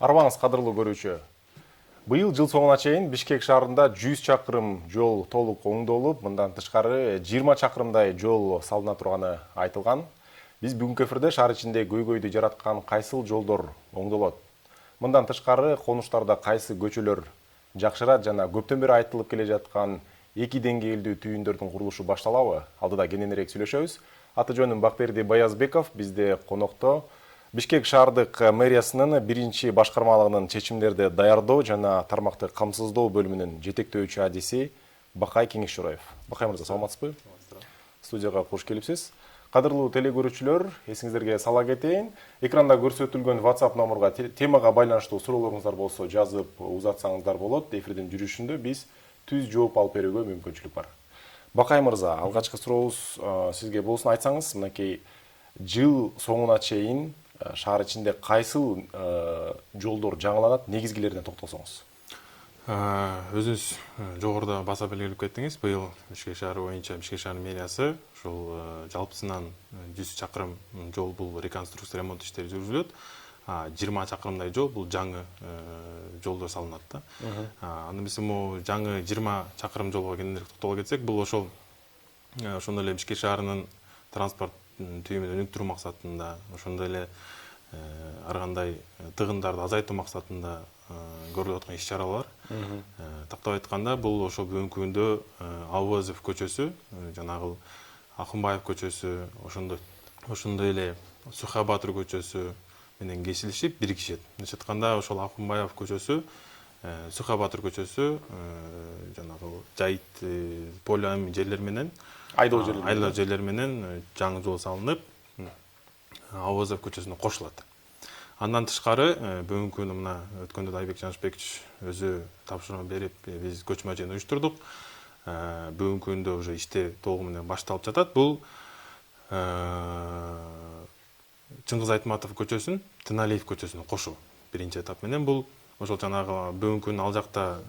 Арбаңыз кадырлуу көрүүчү. Быйыл жыл соңуна чейин Бишкек шаарында 100 чакырым жол толук оңдолуп, мындан тышкары 20 чакырымдай жол салына турганы айтылган. Биз бүгүнкү эфирде шаар ичинде көйгөйдү жараткан кайсыл жолдор оңдолот? Мындан тышкары конуштарда кайсы көчөлөр жакшырат жана көптөн бери айтылып келе жаткан эки деңгээлдүү түйүндөрдүн курулушу башталабы? Алдыда кененирээк сүйлөшөбүз. Аты жөнүм Бакберди Баязбеков, бизде конокто Бишкек шаардык мэриясынын биринчи башкармалыгынын чечимдерди даярдоо жана тармакты камсыздоо бөлүмүнүн жетектөөчү адиси Бакай Кеңешчироев. Бакай мырза, саламатсызбы? Студияга кош келипсиз. Кадырлуу телекөрүүчүлөр, эсиңиздерге сала кетейин. Экранда көрсөтүлгөн WhatsApp номурга темага байланыштуу суроолоруңуздар болсо жазып узатсаңыздар болот. Эфирдин жүрүшүндө биз түз жооп алып берүүгө мүмкүнчүлүк бар. Бакай мырза, алгачкы сурообуз сизге болсун. Айтсаңыз, мынакей жыл соңуна чейин шаар ичинде кайсыл жолдор жаңыланат, негизгилерине токтолсоңуз? Өзүңүз жогоруда баса белгилеп кеттиңиз. Быйыл Бишкек шаары боюнча Бишкек шаарынын мэриясы ушул жалпысынан 100 чакырым жол бул реконструкция ремонт иштери жүргүзүлөт. 20 чакырымдай жол бул жаңы жолдор салынат да. Анда биз жаңы 20 чакырым жолго кененирээк токтоло кетсек, бул ошол ошондой эле Бишкек шаарынын транспорт түйүмүн өнүктүрүү максатында, ошондой эле ар кандай тыгындарды азайтуу максатында көрүлүп аткан иш-чаралар. Тактап айтканда, бул ошол бүгүнкү күндө Албазов көчөсү, жанагы Акунбаев көчөсү, ошондой эле Сухабатыр көчөсү менен кесилишип биригишет. Мындайча айтканда, ошол Акунбаев көчөсү, Сухабатыр көчөсү жанагы жайыт полем жерлер менен айдоо жерлер менен жаңы жол салынып, Албазов көчөсүнө кошулат. Андан тышкары бүгүнкү күнү мына өткөндө Айбек Жанышбекович өзү тапшырма берип, биз көчмө жыйын уюштурдук. Бүгүнкү күндө уже иштер толугу менен башталып жатат. Бул Чыңгыз Айтматов көчөсүн Тыналиев көчөсүнө кошуу биринчи этап менен. Бул ошол жанагы бүгүнкү күнү ал жакта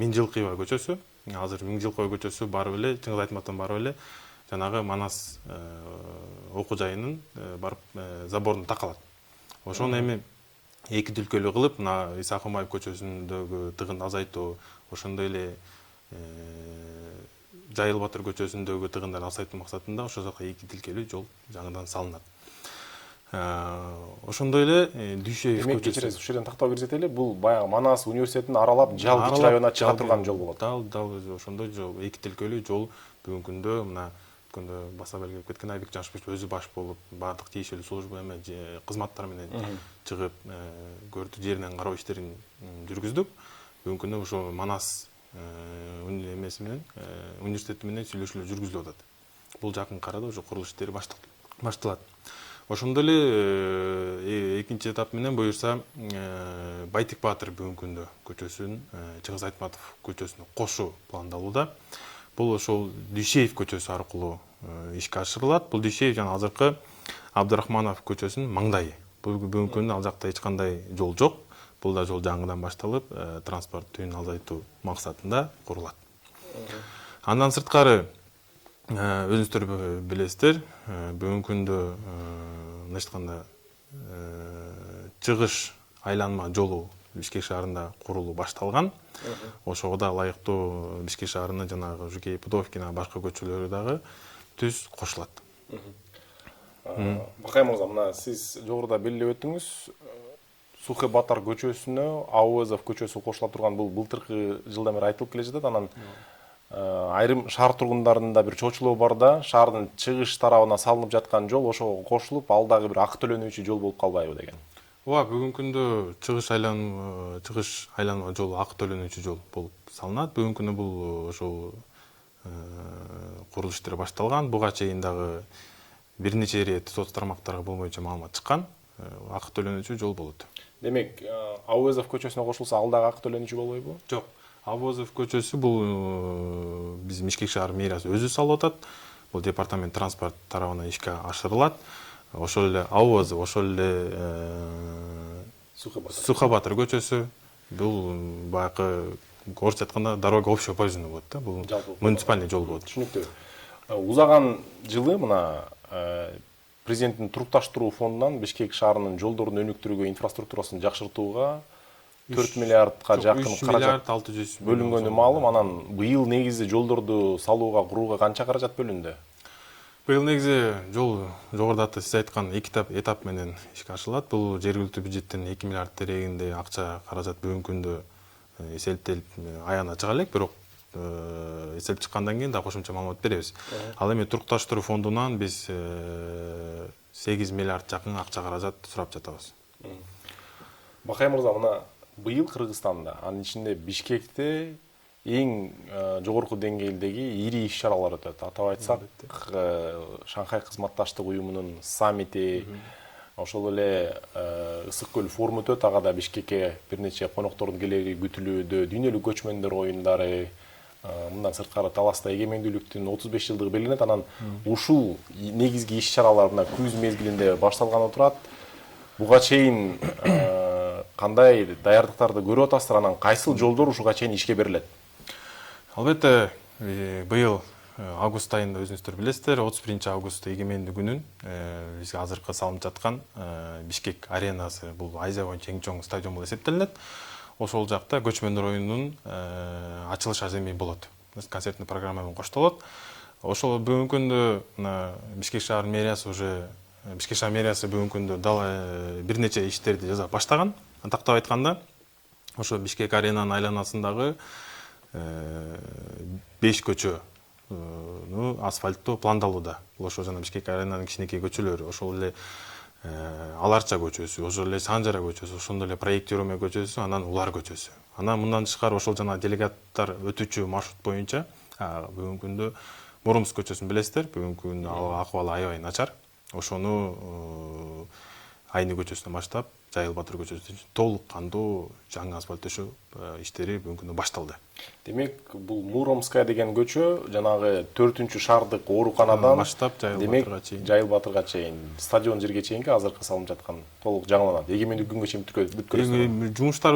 Миңжилкыева көчөсү, азыр Миңжилкыева көчөсү барып эле, Чыңгыз Айтматовдон барып эле жанагы Манас окуу жайынын барып заборун такалат. Ошону эми эки тилкөлүү кылып, мына Иса Акунбаев көчөсүндөгү тыгынды азайтуу, ошондой эле Жайыл Батыр көчөсүндөгү тыгындарды азайтуу максатында ошол жака эки тилкелүү жол жаңыдан салынат. Ошондой эле Дүйшеев көчөсү. Кечиресиз, ушул жерден тактап көрсөтөлү. Бул баягы Манас университетин аралап, Жалпы районуна чыга турган жол болот. Дал өзү ошондой жол, эки тилкөлүү жол бүгүнкү күндө мына өткөндө баса белгилеп кеткен Айбек Жанышбекович өзү баш болуп, бардык тийиштүү служба эме кызматтар менен чыгып, көрдү жеринен кароо иштерин жүргүздүк. Бүгүнкү күндө ошо Манас эмеси менен университети менен сүйлөшүүлөр жүргүзүлүп атат. Бул жакынкы арада уже курулуш иштери башталат. Ошондой эле экинчи этап менен буюрса Байтик Баатыр бүгүнкү күндө көчөсүн Чыңгыз Айтматов көчөсүнө кошуу пландалууда. Бул ошол Дүйшеев көчөсү аркылуу ишке ашырылат. Бул Дүйшеев жана азыркы Абдырахманов көчөсүнүн маңдайы. Бул бүгүнкү күндө ал жакта эч кандай жол жок. Бул да жол жаңыдан башталып, транспорт түйүнүн азайтуу максатында курулат. Андан сырткары өзүңүздөр билесиздер, бүгүнкү күндө мындайча айтканда чыгыш айланма жолу Бишкек шаарында курулуу башталган. Ошого да ылайыктуу Бишкек шаарынын жанагы Жукей Пудовкина башка көчөлөрү дагы түз кошулат. Бакай мырза, мына сиз жогоруда белгилеп өттүңүз. Сухэ Батар көчөсүнө Ауезов көчөсү кошула турган, бул былтыркы жылдан бери айтылып келе жатат. Анан айрым шаар тургундарында бир чочулоо бар да, шаардын чыгыш тарабына салынып жаткан жол ошого кошулуп, ал дагы бир акы төлөнүүчү жол болуп калбайбы деген. Ооба, бүгүнкү күндө чыгыш айланма жолу акы төлөнүүчү жол болуп салынат. Бүгүнкү күндө бул ошол курулуш иштери башталган. Буга чейин дагы бир нече ирет соц тармактарга бул боюнча маалымат чыккан. Акы төлөнүүчү жол болот. Демек, Ауезов көчөсүнө кошулса, ал дагы акы төлөнүүчү болбойбу? Жок. Албазов көчөсү бул биз Бишкек шаар мэриясы өзү салып атат. Бул департамент транспорт тарабына ишке ашырылат. Ошол эле Албазов, ошол эле Сухабатыр көчөсү, бул баягы орусча айтканда дорога общего пользования болот да. Бул муниципальный жол болот. Түшүнүктүү. Узаган жылы мына президенттин турукташтыруу фондунан Бишкек шаарынын жолдорун өнүктүрүүгө, инфраструктурасын жакшыртууга 4 миллиардка жакын 3 каражат миллиард 600 бөлүнгөнү маалым. Анан быйыл негизи жолдорду салууга, курууга канча каражат бөлүндү? Быйыл негизи жол жогоруда сиз айткан эки этап менен ишке ашырылат. Бул жергиликтүү бюджеттен 2 миллиард терегинде акча каражат бүгүнкү күндө эсептелип аягына чыга элек, бирок эсептелип чыккандан кийин да кошумча маалымат беребиз. Ал эми турукташтыруу фондунан биз 8 миллиард жакын акча каражат сурап жатабыз. Бакай мырза, мына быйыл Кыргызстанда, анын ичинде Бишкекте эң жогорку деңгээлдеги ири иш-чаралар өтөт. Атап айтсак, Шанхай кызматташтык уюмунун саммити, ошол эле Ысык көл форуму өтөт. Ага да Бишкекке бир нече коноктордун келери күтүлүүдө, дүйнөлүк көчмөндөр оюндары, мындан сырткары Таласта эгемендүүлүктүн 35 жылдыгы белгиленет. Анан ушул негизги иш-чаралар мына күз мезгилинде башталганы турат. Буга чейин кандай даярдыктарды көрүп атасыздар, анан кайсыл жолдор ушуга чейин ишке берилет? Албетте, быйыл август айында өзүңүздөр билесиздер, 31 август эгемендүү күнүн бизге азыркы салынып жаткан Бишкек аренасы, бул Азия боюнча эң чоң стадион болуп эсептелинет. Ошол жакта көчмөндөр оюнунун ачылыш аземи болот. Концерттин программа менен коштолот. Ошол бүгүнкү күндө Бишкек шаар мэриясы бүгүнкү күндө бир нече иштерди жасап баштаган. Тактап айтканда, ошо Бишкек аренанын айланасындагы 5 көчөнү асфальттоо пландалууда. Бул ошо жана Бишкек аренанын кичинекей көчөлөрү, ошол эле Аларча көчөсү, ошол эле Санжара көчөсү, ошондой эле Проектируме көчөсү, анан Улар көчөсү. Анан мындан тышкары ошол жана делегаттар өтүүчү маршрут боюнча бүгүнкү күндө Муромск көчөсүн билесиздер. Бүгүнкү күндө акыбалы аябай начар. Ошону Айны көчөсүнөн баштап Жайыл Батыр көчөсүнө толук кандуу жаңы асфальт төшөө иштери бүгүнкү күндө башталды. Демек, бул Муромская деген көчө жанагы 4-шаардык ооруканадан баштап Жайыл Батырга чейин, стадион жерге чейинки азыркы салынып жаткан толук жаңыланат. Эгемендүү күнгө чейин бүткөрөсүз. Жумуштар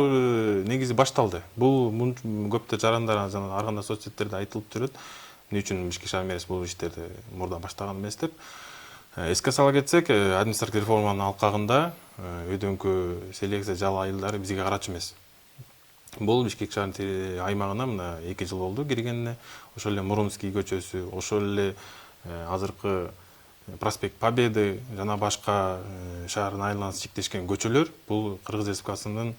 негизи башталды. Бул көптө жарандар жана ар кандай соцсеттерде айтылып жүрөт. Эмне үчүн Бишкек шаар мэриясы бул иштерди мурда баштаган эмес деп. Эске сала кетсек, административдик реформанын алкагында өйдөнкү селекция жал айылдары бизге карачу эмес. Бул Бишкек шаарынын аймагына мына 2 жыл болду киргенине. Ошол эле Муромский көчөсү, ошол эле азыркы Проспект Победы жана башка шаардын айланасы чектешкен көчөлөр бул Кыргыз Республикасынын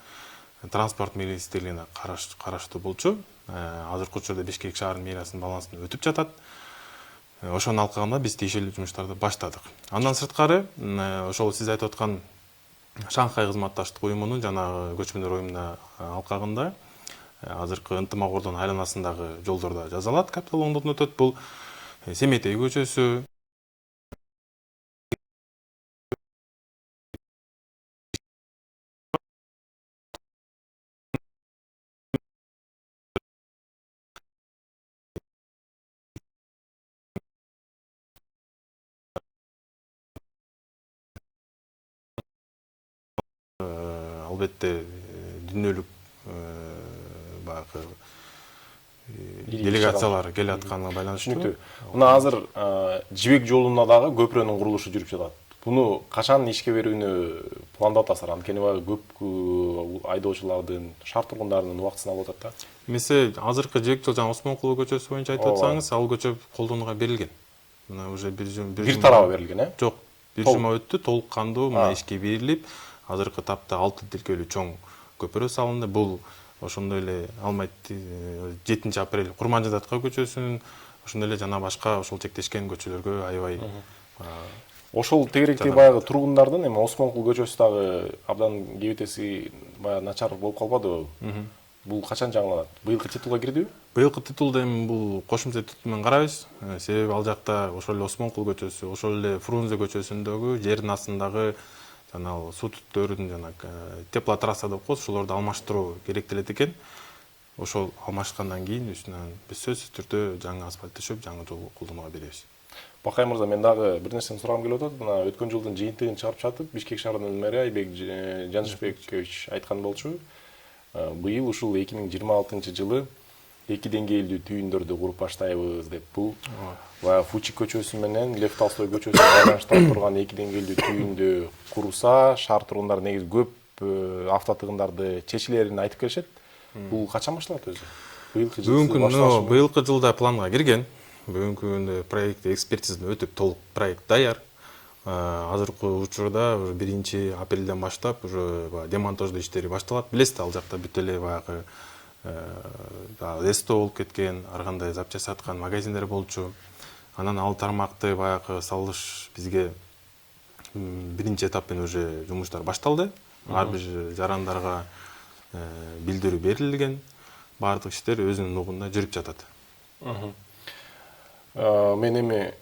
транспорт министрлигине караштуу болчу. Азыркы учурда Бишкек шаарынын мэриясынын балансына өтүп жатат. Ошонун алкагында биз тиешелүү жумуштарды баштадык. Андан сырткары, ошол сиз айтып аткан Шанхай кызматташтык уюмунун жана көчмөндөр оюмуна алкагында азыркы ынтымак ордонун айланасындагы жолдордо жасалат, капитал оңдотуу өтөт. Бул Семетей көчөсү, албетте дүйнөлүк баягы делегациялар келе атканына байланыштуу. Мына азыр Жибек жолуна дагы көпүрөнүн курулушу жүрүп жатат. Буну качан ишке берүүнү пландап атасыздар? Анткени баягы көп айдоочулардын, шаар тургундарынын убактысын алып атат да. Эмесе азыркы Жибек жол жана Осмонкулу көчөсү боюнча айтып атсаңыз, ал көчө колдонууга берилген. Мына уже бир тараба берилген, Жок, бир жума өттү, толук кандуу мына ишке берилип, азыркы тапта 6 тилкелүү чоң көпүрө салынды. Бул ошондой эле Алмайт 7 апрель Курманжадатка көчөсүнүн, ошондой эле жана башка ошол чектешкен көчөлөргө аябай ошол тегеректе баягы тургундардын эми Осмонкул көчөсү дагы абдан кебетеси баягы начар болуп калбадыбы? Бул качан жаңыланат? Быйылкы титулга кирдиби? Быйылкы титулда эми бул кошумча титул менен карайбыз. Себеби ал жакта ошол эле Осмонкул көчөсү, ошол эле Фрунзе көчөсүндөгү жердин астындагы жана суу түттөрүн жана теплотрасса деп коебуз, ошолорду алмаштыруу керектелет экен. Ошол алмашкандан кийин үстүнөн биз сөзсүз түрдө жаңы асфальт төшөп, жаңы жол колдонууга беребиз. Бакай мырза, мен дагы бир нерсени сурагым келип атат. Мына өткөн жылдын жыйынтыгын чыгарып жатып, Бишкек шаарынын мэри Айбек Жанышбекович айткан болчу. Быйыл ушул 2026-жылы 2 деңгээлдүү түйүндөрдү куруп баштайбыз деп. Бул баягы Фучик көчөсү менен Лев Толстой көчөсүн байланыштырып турган 2 деңгээлдүү түйүндү курса, шаар тургундары негизи көп автотыгындарды чечилерин айтып келишет. Бул качан башталат өзү? Быйылкы жылда планга кирген. Бүгүнкү күндө проект экспертизадан өтүп толук проект даяр. Азыркы учурда 1 апрелден баштап уже демонтаждоо иштери башталат. Билесиз, ал жакта бүт эле баягы эсто болуп кеткен, ар кандай запчасть саткан магазиндер болчу. Анан ал тармакты баягы салыш бизге 1 этап менен уже жумуштар башталды. Ар бир жарандарга билдирүү берилген. Бардык иштер өзүнүн нугунда жүрүп жатат. Мен эми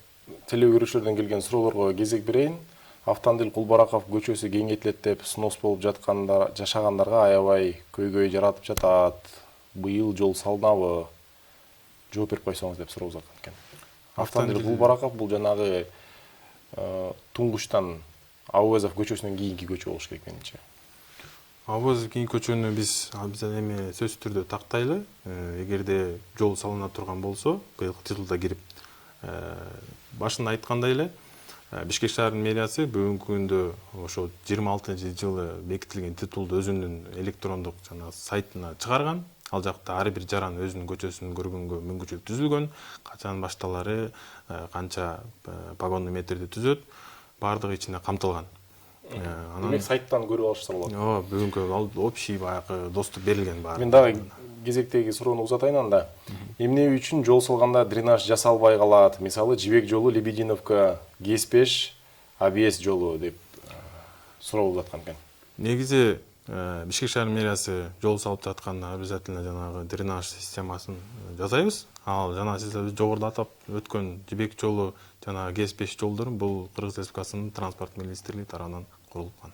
телевизор көрүүчүлөрдөн келген суроолорго кезек берейин. Автандил Кулбараков көчөсү кеңейтилет деп снос болуп жашагандарга аябай көйгөй жаратып жатат. Быйыл жол салынабы? Жооп берип койсоңуз деп суроо узаткан экен. Автандил Кулбараков бул жанагы туңгучтан Абуазов көчөсүнөн кийинки көчө болуш керек менимче. Абуазов кийинки көчөнү биз эми сөзсүз түрдө тактайлы. Эгерде жол салына турган болсо, быйылкы жылда кирип башында айткандай эле Бишкек шаарынын мэриясы бүгүнкү күндө ошо 26-жылы бекитилген титулду өзүнүн электрондук сайтына чыгарган. Ал жакта ар бир жаран өзүнүн көчөсүн көргөнгө мүмкүнчүлүк түзүлгөн. Качан башталары, канча погонный метрди түзөт, бардыгы ичинде камтылган. Демек сайттан көрүп алышса болот. Ооба, бүгүнкү общий баягы доступ берилген баары. Мен дагы кезектеги суроону узатайын анда. Эмне үчүн жол салганда дренаж жасалбай калат? Мисалы, Жибек жолу Лебединовка ГС5 АБС жолу деп суроо узаткан экен. Негизи Бишкек шаарынын мэриясы жол салып жатканда обязательно жанагы дренаж системасын жасайбыз. Ал жана сиз жогоруда атап өткөн Жибек жолу жана ГС5 жолдорун бул Кыргыз Республикасынын транспорт министрлиги тарабынан курулган.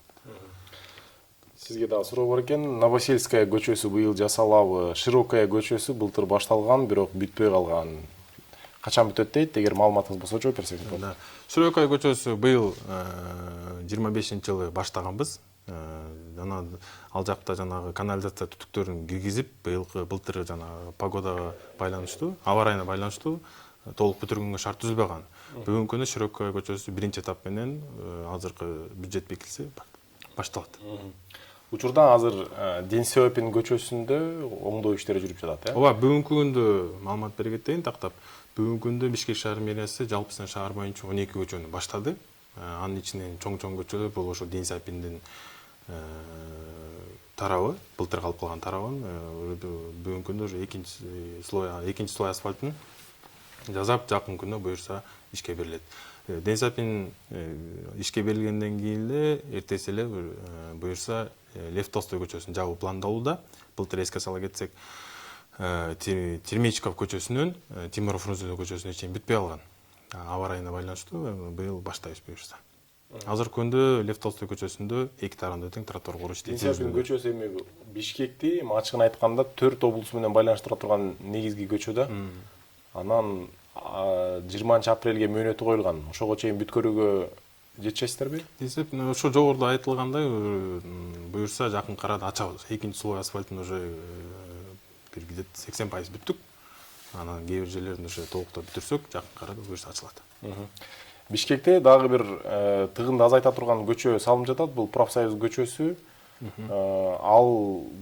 Сизге дагы суроо бар экен. Новосельская көчөсү быйыл жасалабы? Широкая көчөсү былтыр башталган, бирок бүтпөй калган. Качан бүтөт дейт? Эгер маалыматыңыз болсо жооп берсеңиз болот. Широкая көчөсү быйыл 25-жылы баштаганбыз. Жана ал жакта жанагы канализация түтүктөрүн киргизип, былтыр жанагы погодага байланыштуу, аба ырайына байланыштуу толук бүтүргөнгө шарт түзүлбөгөн. Бүгүнкү күндө Широкая көчөсү 1-этап менен азыркы бюджет бекитилсе башталат. Учурда азыр Ден Сяопин көчөсүндө оңдоо иштери жүрүп жатат, Ооба, бүгүнкү күндө маалымат бере кетейин тактап. Бүгүнкү күндө Бишкек шаар мэриясы жалпысынан шаар боюнча 12 көчөнү баштады. Анын ичинен чоң көчөлөр бул ошо Ден Сяопиндин тарабы, былтыр калып калган тарабын бүгүнкү күндө уже экинчи слой асфальтын жасап, жакын күндө буюрса ишке берилет. Ден Сяопин ишке берилгенден кийин эле эртеси эле буюрса Лев Толстой көчөсүн жабуу пландалууда. Былтыр эске сала кетсек, Термечков көчөсүнөн Тимур Фрунзе көчөсүнө чейин бүтпөй калган. Аба ырайына байланыштуу быйыл баштайбыз буюрса. Азыркы күндө Лев Толстой көчөсүндө эки тарабында тең тротуар куруш дейт. Ден Сяопин көчөсү эми Бишкекти ачыгын айтканда 4 облус менен байланыштыра турган негизги көчө да. Анан 20 апрелге мөөнөтү коюлган. Ошого чейин бүткөрүүгө жетишесиздерби? Десеп, ошо жогоруда айтылгандай, буюрса жакын арада ачабыз. Экинчи слой асфальтын уже бир 80% бүттүк. Анан кээ бир жерлерин уже толуктап бүтүрсөк, жакын арада буюрса ачылат. Бишкекте дагы бир тыгынды азайта турган көчө салынып жатат. Бул Профсоюз көчөсү. Ал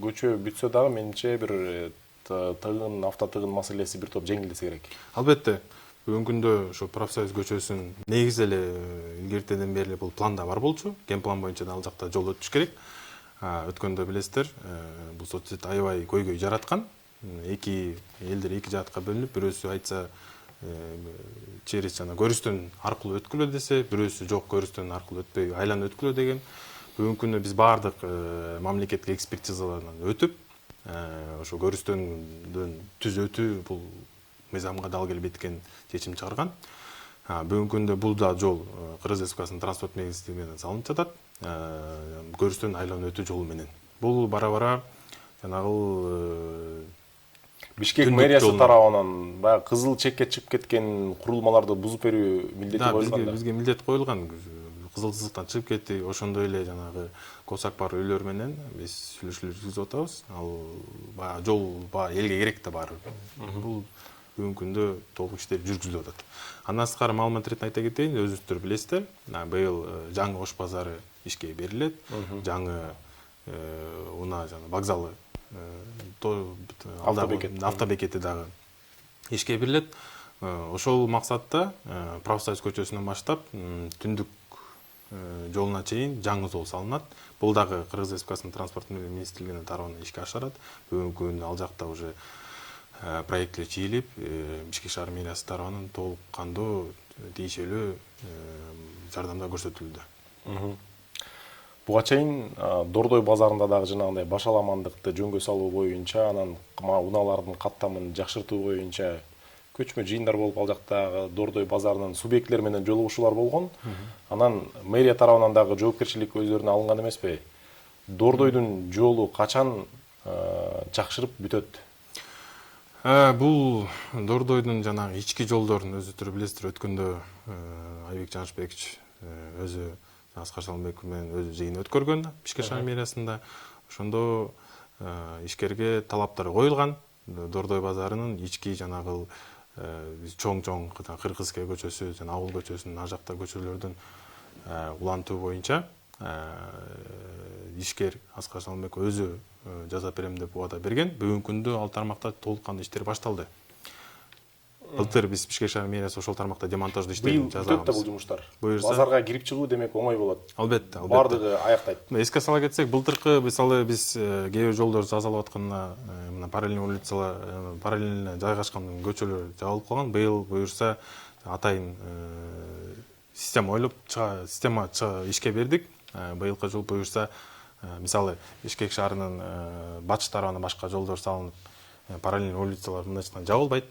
көчө бүтсө дагы менимче бир тыгын, автотыгын маселеси бир топ жеңилдесе керек. Албетте, бүгүнкү күндө ошо Профсоюз көчөсүн негизи эле илгертеден бери бул планда бар болчу. Ген план боюнча да ал жакта жол өтүш керек. Өткөндө билесиздер, бул соцсет аябай көйгөй жараткан. Эки элдер эки жаатка бөлүнүп, бирөөсү айтса через көрүстөн аркылуу өткүлө десе, бирөөсү жок, көрүстөн аркылуу өтпөй айланып өткүлө деген. Бүгүнкү күндө биз баардык мамлекеттик экспертизалардан өтүп, ошо көрүстөндөн түзөтүү бул мыйзамга дал келбейт экен чечим чыгарган. Бүгүнкү күндө бул да жол Кыргыз Республикасынын транспорт министрлиги менен салынып жатат. Көрүстөн айланып өтүү жолу менен. Бул бара-бара жанагы Бишкек мэриясы тарабынан баягы кызыл чекке чыгып кеткен курулмаларды бузуп берүү милдети коюлган да. Бизге милдет коюлган. Кызыл сызыктан чыгып кетти. Ошондой эле жанагы Косак бар үйлөр менен биз сүйлөшүүлөр жүргүзүп атабыз. Ал баягы жол элге керек да баары. Бул бүгүнкү күндө толук иштер жүргүзүлүп атат. Андан сырткары маалымат иретинен айта кетейин, өзүңүздөр билесиздер, быйыл жаңы Ош базары ишке берилет. Жаңы унаа жана вокзалы автобекети дагы ишке берилет. Ошол максатта Профсоюз көчөсүнөн баштап түндүк жолуна чейин жаңы жол салынат. Бул дагы Кыргыз Республикасынын транспорт министрлигинин тарабынан ишке ашырат. Бүгүнкү күндө ал жакта уже проекттер чийилип, Бишкек шаар мэриясы тарабынан толук кандуу тийишелүү жардамдар көрсөтүлдү. Буга чейин Дордой базарында дагы жанагындай башаламандыкты жөнгө салуу боюнча, анан унаалардын каттамын жакшыртуу боюнча көчмө жыйындар болуп, ал жактагы Дордой базарынын субъектлери менен жолугушуулар болгон. Анан мэрия тарабынан дагы жоопкерчилик өздөрүнө алынган эмеспи? Дордойдун жолу качан жакшырып бүтөт? Бул Дордойдун жанагы ички жолдорун өзү билесиздер, өткөндө Айбек Жанышбекович өзү Аскар Салымбеков менен өзү жыйын өткөргөн Бишкек шаар мэриясында. Ошондо ишкерге талаптар коюлган. Дордой базарынын ички жанагы чоң Кыргызкай көчөсү жана Ауыл көчөсүнүн ар жакта көчөлөрдүн улантуу боюнча ишкер Аскар Салымбеков өзү жасап берем деп убада берген. Бүгүнкү күндө ал тармакта толук кандуу иштер башталды. Былтыр биз Бишкек шаар мэриясы ошол тармакта демонтаждуу иштерин жасаганбыз. Бүтөт да бул жумуштар. Базарга кирип чыгуу демек оңой болот. Албетте. Бардыгы аяктайт. Эске сала кетсек, былтыркы мисалы биз кээ бир жолдор жасалып атканына мына параллельный улицалар, параллельно жайгашкан көчөлөр жабылып калган. Быйыл буюрса атайын система ойлоп система ишке бердик. Быйылкы жыл буюрса мисалы Бишкек шаарынын батыш тарабына башка жолдор салынып, параллельный улицалар мындайча жабылбайт.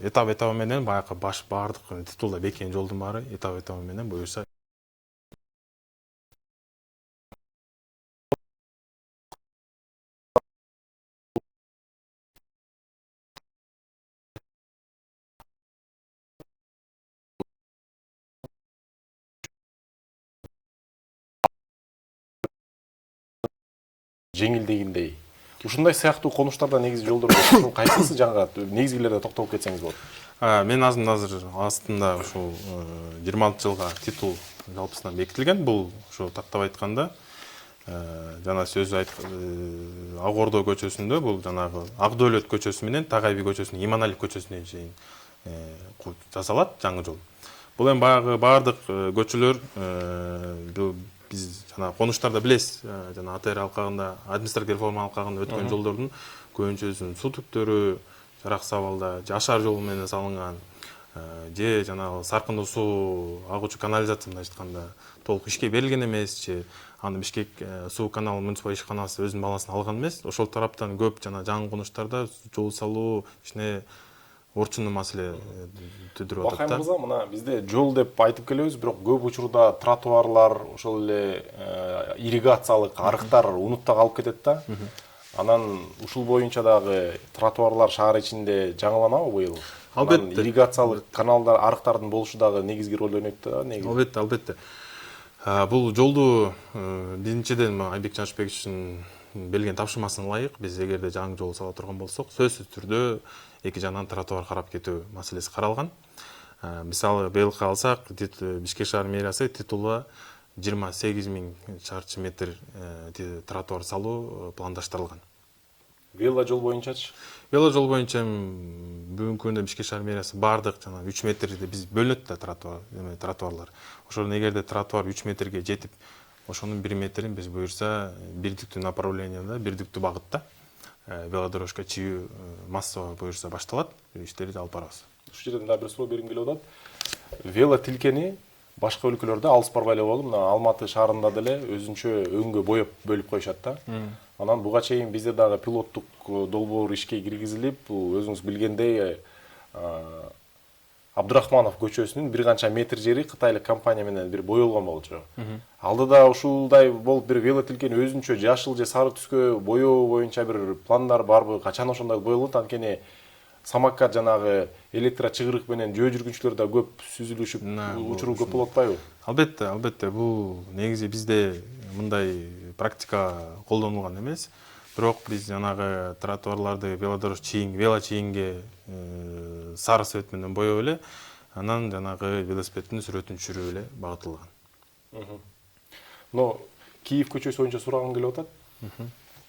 Этап менен баягы бардык титулда беккен жолдун баары этап менен буюрса жеңилдегиндей. Ушундай сыяктуу конуштарда негизи жолдор кайсысы жаңы негизгилерде токтолуп кетсеңиз болот? Мен азыр астында ушул 26 жылга титул жалпысынан бекитилген. Бул ошо тактап айтканда жана сөз Ак Ордо көчөсүндө бул жанагы Ак Дөөлөт көчөсү менен Тагайби көчөсүнүн Иманалиев көчөсүнө чейин жасалат жаңы жол. Бул эми баягы бардык көчөлөр биз жана конуштарда билесиз, жана АТР алкагында, административдик реформа алкагында өткөн жолдордун көбүнчөсүнүн суу түптөрү жарак сабалда, жашар жолу менен салынган, же жанагы саркындуу суу агуучу канализация мындай айтканда толук ишке берилген эмес, же аны Бишкек суу каналы муниципалдык ишканасы өзүнүн балансына алган эмес. Ошол тараптан көп жана жаңы конуштарда жол салуу ишине орчундуу маселе тудуруп атат. Бакай мырза, мына бизде жол деп айтып келебиз, бирок көп учурда тротуарлар, ошол эле ирригациялык арыктар унутта калып кетет да. Анан ушул боюнча дагы тротуарлар шаар ичинде жаңыланабы быйыл? Албетте. Ирригациялык каналдар, арыктардын болушу дагы негизги роль ойнойт да, негизи. Албетте. Бул жолду биринчиден Айбек Жанышбековичтин берилген тапшырмасына ылайык биз эгерде жаңы жол сала турган болсок, сөзсүз түрдө эки жагынан тротуар карап кетүү маселеси каралган. Мисалы быйылкы алсак, Бишкек шаар мэриясы титулга 28.000 чарчы метр тротуар салуу пландаштырылган. Вело жол боюнчачы? Вело жол боюнча бүгүнкү күндө Бишкек шаар мэриясы бардык жана 3 метрди биз бөлүнөт да тротуарлар. Ошондон эгерде тротуар 3 метрге жетип, ошонун 1 метрин биз буюрса бирдиктүү направленияда, бирдиктүү багытта велодорожка чийүү массово буюрса башталат, иштерди алып барабыз. Ушул жерден дагы бир суроо бергим келип атат. Вело тилкени башка өлкөлөрдө алыс барбай эле болду. Мына Алматы шаарында деле өзүнчө өңгө боеп бөлүп коюшат да. Анан буга чейин бизде дагы пилоттук долбоор ишке киргизилип, бул өзүңүз билгендей Абдурахманов көчөсүнүн бир канча метр жери кытайлык компания менен бир боелгон болчу. Алдыда ушулдай болуп бир вело тилкени өзүнчө жашыл же сары түскө боёо боюнча бир пландар барбы? Качан ошондой боелот? Анткени самокат жанагы электрочыгырык менен жөө жүргүнчүлөр да көп сүзүлүшүп, учуру көп болуп атпайбы? Албетте, бул негизи бизде мындай практика колдонулган эмес. Бирок биз жанагы тротуарларды вело чийинге сары цвет менен боеп эле, анан жанагы велосипедтин сүрөтүн түшүрүп эле багытылган. Но Киев көчөсү боюнча сурагым келип атат.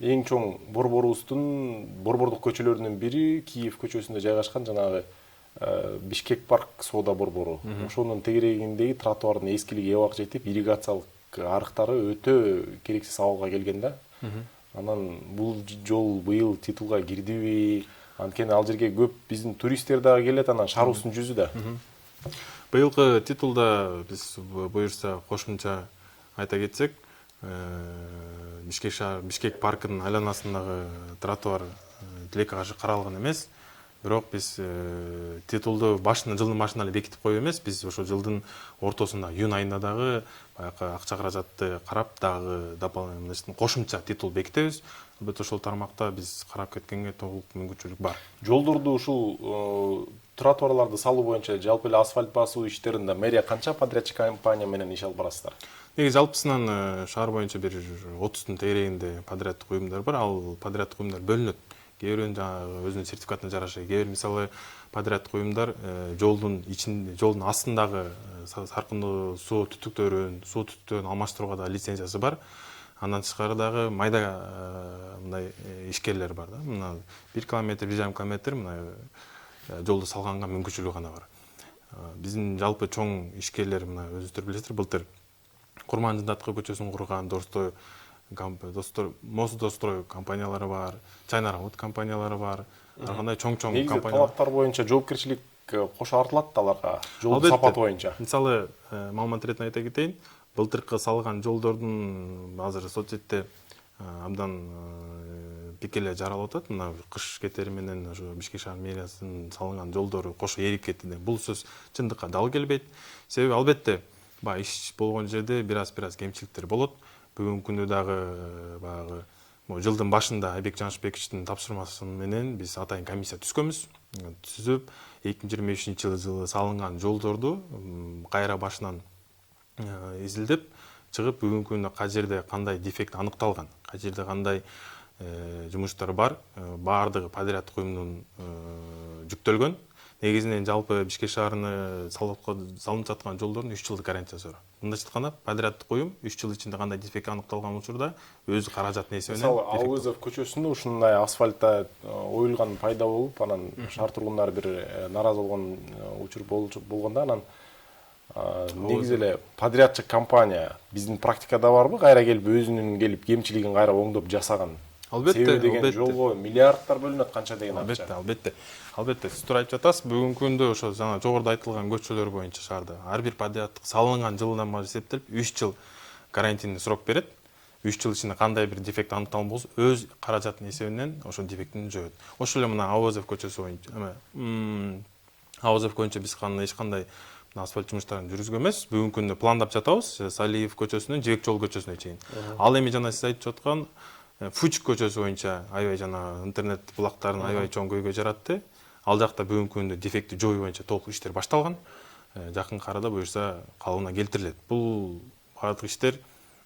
Эң чоң борбордук көчөлөрүнүн бири Киев көчөсүндө жайгашкан жанагы Бишкек парк соода борбору. Ошонун тегерегиндеги тротуардын эскилиги эбак жетип, ирригациялык арыктары өтө керексиз абалга келген да. Анан бул жол быйыл титулга кирдиби? Анткени ал жерге көп биздин туристтер дагы келет, анан шаарыбыздын жүзү да. Быйылкы титулда биз буюрса кошумча айта кетсек, Бишкек паркынын айланасындагы тротуар тилекке каршы каралган эмес. Бирок биз титулду жылдын башында эле бекитип коюп эмес, биз ошо жылдын ортосунда июнь айында дагы баягы акча каражатты карап дагы кошумча титул бекитебиз. Албетте ошол тармакта биз карап кеткенге толук мүмкүнчүлүк бар. Жолдорду ушул тротуарларды салуу боюнча жалпы эле асфальт басуу иштеринде мэрия канча подрядчик компания менен иш алып барасыздар? Негизи жалпысынан шаар боюнча бир 30тун тегерегинде подряддык уюмдар бар. Ал подряддык уюмдар бөлүнөт. Кээ бирөөнүн жанагы өзүнүн сертификатына жараша, кээ бир мисалы подряддык уюмдар жолдун астындагы саркындуу суу түтүктөрүн алмаштырууга да лицензиясы бар. Андан тышкары дагы майда мындай ишкерлер бар да. Мына 1 километр, 1,5 километр мына жолду салганга мүмкүнчүлүгү гана бар. Биздин жалпы чоң ишкерлер мына өзүңүздөр билесиздер, былтыр Курмандындатка көчөсүн курган Мосдострой компаниялары бар, Чайнаравод компаниялары бар. Ар кандай чоң-чоң компаниялар. Талаптар боюнча жоопкерчилик кошо артылат да аларга, жолдун сапаты боюнча. Мисалы, маалымат иретинен айта кетейин, былтыркы салган жолдордун азыр соцсетте абдан пикеле жаралып атат. Мына кыш кетери менен ошо Бишкек шаар мэриясынын салынган жолдору кошо эрип кетти деп. Бул сөз чындыкка дал келбейт. Себеби албетте баягы иш болгон жерде бир аз кемчиликтер болот. Бүгүнкү күндө дагы баягы жылдын башында Айбек Жанышбековичтин тапшырмасы менен биз атайын комиссия түзгөнбүз. Түзүп 2023 жылы салынган жолдорду кайра башынан изилдеп чыгып, бүгүнкү күндө кай жерде кандай дефект аныкталган, кай жерде кандай жумуштар бар, баардыгы подряддык уюмдун жүктөлгөн. Негизинен жалпы Бишкек шаарына салынып жаткан жолдордун 3 жылдык гарантиясы бар. Мындайча айтканда, подряддык уюм 3 жыл ичинде кандай дефект аныкталган учурда өзү каражаттын эсебинен. Мисалы, Ауызов көчөсүндө ушундай асфальтта оюлган пайда болуп, анан шаар тургундары бир наразы болгон учур болгондо, анан негизи эле подрядчик компания биздин практикада барбы? Кайра келип өзүнүн кемчилигин кайра оңдоп жасаган. Себеби деген жолго миллиардтар бөлүнөт, канча деген акча. Албетте, сиз туура айтып жатасыз. Бүгүнкү күндө ошо жана жогоруда айтылган көчөлөр боюнча шаарда ар бир подряддык салынган жылынан башы эсептелип 3 жыл гарантийный срок берет. 3 жыл ичинде кандай бир дефект аныкталган болсо, өз каражаттын эсебинен ошол дефектин жоет. Ошол эле мына Ауызов көчөсү боюнча, Ауызов боюнча биз эч кандай асфальт жумуштарын жүргүзгөн эмес. Бүгүнкү күндө пландап жатабыз, Салиев көчөсүнөн Жибек жол көчөсүнө чейин. Ал эми жана сиз айтып жаткан Фучик көчөсү боюнча аябай жана интернет булактарын аябай чоң көйгөй жаратты. Ал жакта бүгүнкү күндө дефекти жою боюнча толук иштер башталган. Жакынкы арада буюрса калыбына келтирилет. Бул баардык иштер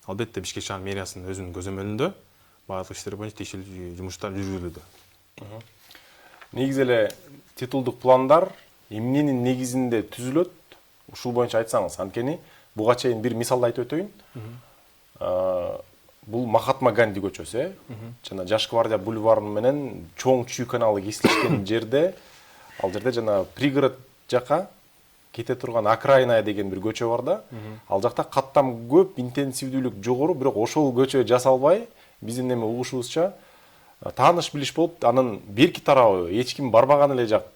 албетте Бишкек шаар мэриясынын өзүнүн көзөмөлүндө баардык иштер боюнча тиешелүү жумуштар жүргүзүлүүдө. Негизи эле титулдук пландар эмненин негизинде түзүлөт? Ушул боюнча айтсаңыз, анткени буга чейин бир мисалды айтып өтөйүн. Бул Махатма Ганди көчөсү, жана Жаш гвардия бульвары менен чоң чүй каналы кесилишкен жерде, ал жерде жана пригород жака кете турган окраина деген бир көчө бар да. Ал жакта каттам көп, интенсивдүүлүк жогору, бирок ошол көчө жасалбай, биздин эми угушубузча тааныш билиш болуп, анын берки тарабы эч ким барбаган эле жак,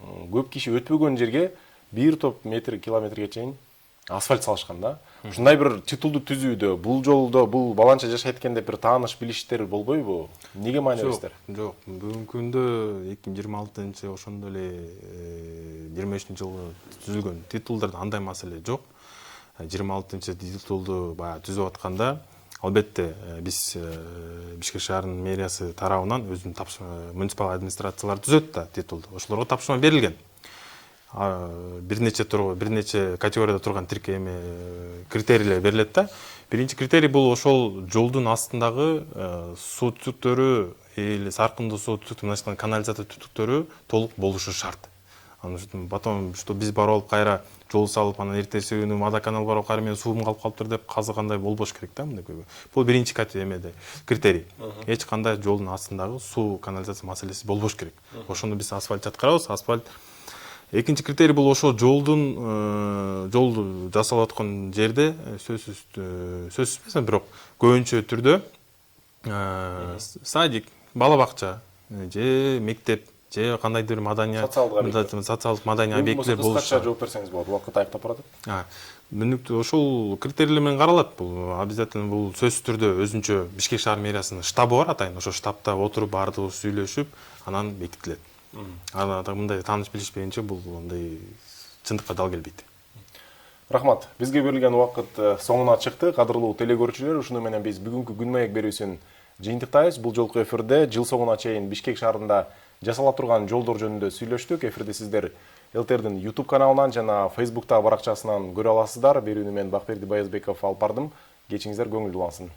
көп киши өтпөгөн жерге бир топ километрге чейин асфальт салышкан да. Ушундай бир титулду түзүүдө, бул жолдо, бул баланча жашайт экен деп бир тааныш билиштер болбойбу? Эмнеге маани бересиздер? Жок, бүгүнкү күндө 2026 ошондой эле 23-жылы түзүлгөн титулдарда андай маселе жок. 26 титулду баягы түзүп атканда, албетте биз Бишкек шаарынын мэриясы тарабынан өзүнүн муниципал администрациялар түзөт да титулду. Ошолорго тапшырма берилген. Бир нече категорияда турган критерийлер берилет да. Биринчи критерий бул ошол жолдун астындагы суу түтүктөрү или саркындуу суу түтүктөрү, канализация түтүктөрү толук болушу шарт. Потом что биз барып алып кайра жол салып, анан эртеси күнү водоканал барып кайра менен суум калып калыптыр деп казыгандай болбош керек да мындай көйгөй. Бул биринчи критерий. Эч кандай жолдун астындагы суу канализация маселеси болбош керек. Ошондо биз асфальт жаткырабыз. Асфальт. Экинчи критерий бул ошол жолду жасалып аткан жерде сөзсүз эмес, бирок көбүнчө түрдө садик, бала бакча же мектеп же кандайдыр социалдык маданий объектилер болушу. Кыскача жооп берсеңиз болот, убакыт аяктап баратат. Мүнүктүү ошол критерийлер менен каралат. Бул обязательно бул сөзсүз түрдө өзүнчө Бишкек шаар мэриясынын штабы бар атайын. Ошо штабта отуруп баардыгыбыз сүйлөшүп, анан бекитилет. Анан мындай тааныш билишпегенче бул мындай чындыкка дал келбейт. Рахмат. Бизге берилген убакыт соңуна чыкты. Кадырлуу телекөрүүчүлөр, ушуну менен биз бүгүнкү күн маек берүүсүн жыйынтыктайбыз. Бул жолку эфирде жыл соңуна чейин Бишкек шаарында жасала турган жолдор жөнүндө сүйлөштүк. Эфирди сиздер ЛТРдин YouTube каналынан жана Facebook'тагы баракчасынан көрө аласыздар. Берүүнү мен Бакберди Баязбеков алып бардым. Кечиңиздер көңүлдүү улансын.